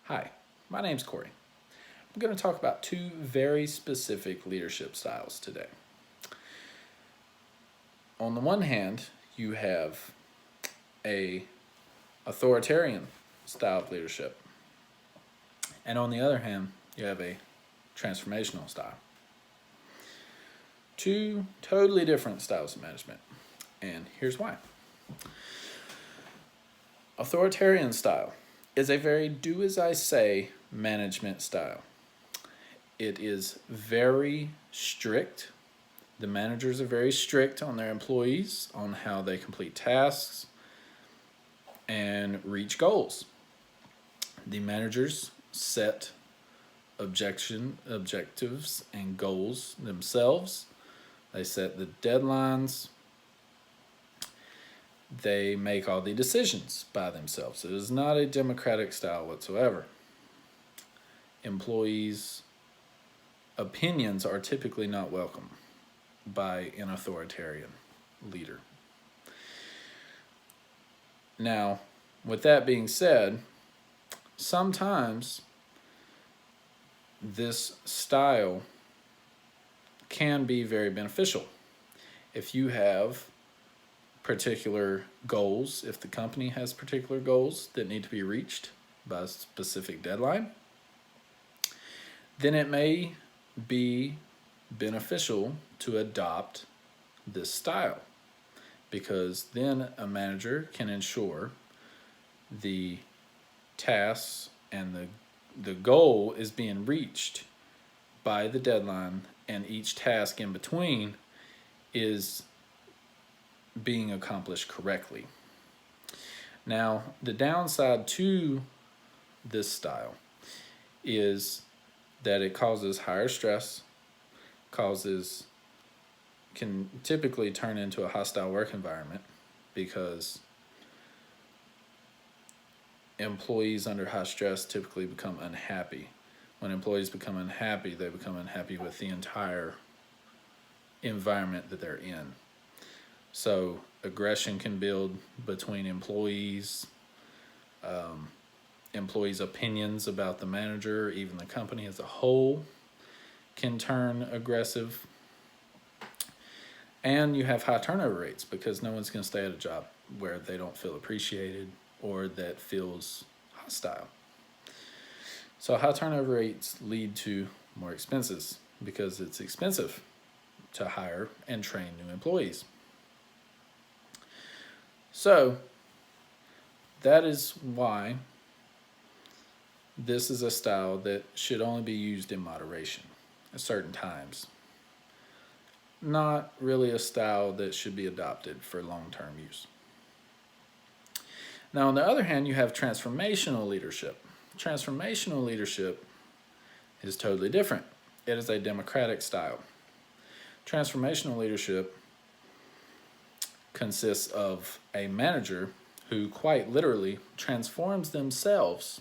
Hi, my name's Corey. I'm going to talk about two very specific leadership styles today. On the one hand, you have a authoritarian style of leadership, and on the other hand, you have a transformational style. Two totally different styles of management, and here's why. Authoritarian style is a very do as I say management style. It is very strict. The managers are very strict on their employees on how they complete tasks and reach goals. The managers set objectives and goals themselves. They set the deadlines. They make all the decisions by themselves. It is not a democratic style whatsoever. Employees' opinions are typically not welcome by an authoritarian leader. Now, with that being said, sometimes this style can be very beneficial. If you have particular goals, if the company has particular goals that need to be reached by a specific deadline, then it may be beneficial to adopt this style, because then a manager can ensure the tasks and the goal is being reached by the deadline, and each task in between is being accomplished correctly. Now, the downside to this style is that it causes higher stress, can typically turn into a hostile work environment, because employees under high stress typically become unhappy. When employees become unhappy, they become unhappy with the entire environment that they're in. So aggression can build between employees, employees' opinions about the manager, even the company as a whole can turn aggressive. And you have high turnover rates, because no one's going to stay at a job where they don't feel appreciated or that feels hostile. So high turnover rates lead to more expenses, because it's expensive to hire and train new employees. So that is why this is a style that should only be used in moderation at certain times. Not really a style that should be adopted for long-term use. Now, on the other hand, you have transformational leadership. Transformational leadership is totally different. It is a democratic style. Transformational leadership consists of a manager who quite literally transforms themselves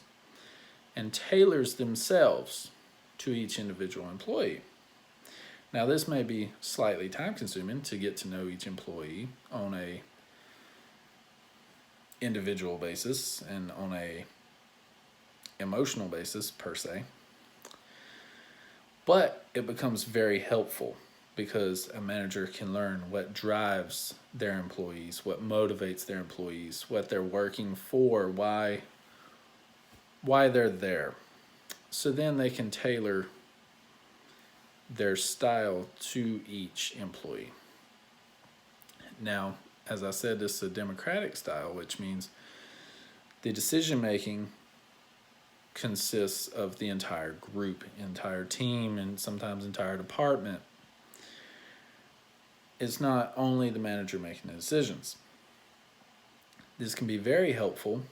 and tailors themselves to each individual employee. Now, this may be slightly time consuming to get to know each employee on a individual basis and on a emotional basis per se, but it becomes very helpful, because a manager can learn what drives their employees, what motivates their employees, what they're working for, why they're there. So then they can tailor their style to each employee. Now, as I said, this is a democratic style, which means the decision making consists of the entire group, entire team, and sometimes entire department. It's not only the manager making the decisions. This can be very helpful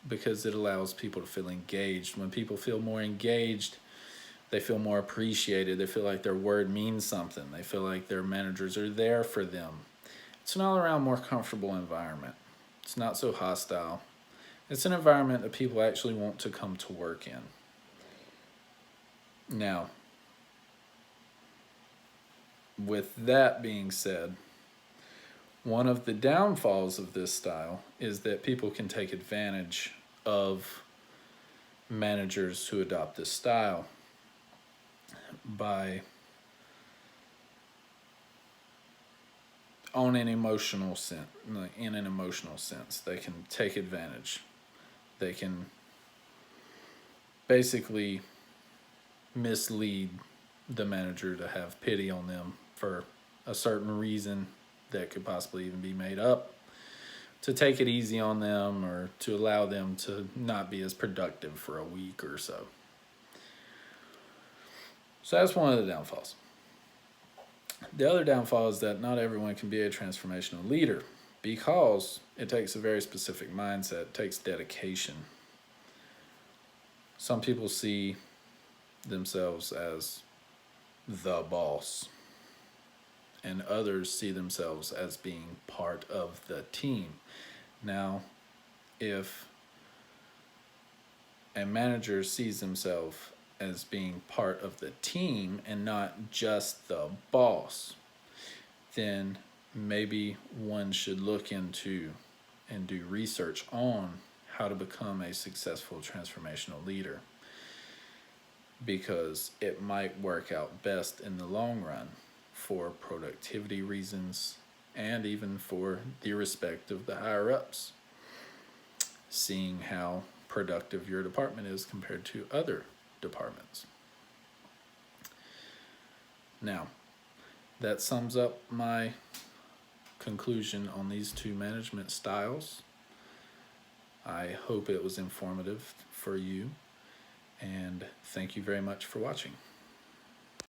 because it allows people to feel engaged. When people feel more engaged, they feel more appreciated. They feel like their word means something. They feel like their managers are there for them. It's an all-around more comfortable environment. It's not so hostile. It's an environment that people actually want to come to work in. Now, with that being said, one of the downfalls of this style is that people can take advantage of managers who adopt this style by on an emotional sense, in an emotional sense, they can take advantage. They can basically mislead the manager to have pity on them for a certain reason that could possibly even be made up, to take it easy on them, or to allow them to not be as productive for a week or so. So that's one of the downfalls. The other downfall is that not everyone can be a transformational leader, because it takes a very specific mindset, it takes dedication. Some people see themselves as the boss, and others see themselves as being part of the team. Now, if a manager sees himself as being part of the team and not just the boss, then maybe one should look into and do research on how to become a successful transformational leader, because it might work out best in the long run for productivity reasons, and even for the respect of the higher ups, seeing how productive your department is compared to other departments. Now, that sums up my conclusion on these two management styles. I hope it was informative for you, and thank you very much for watching.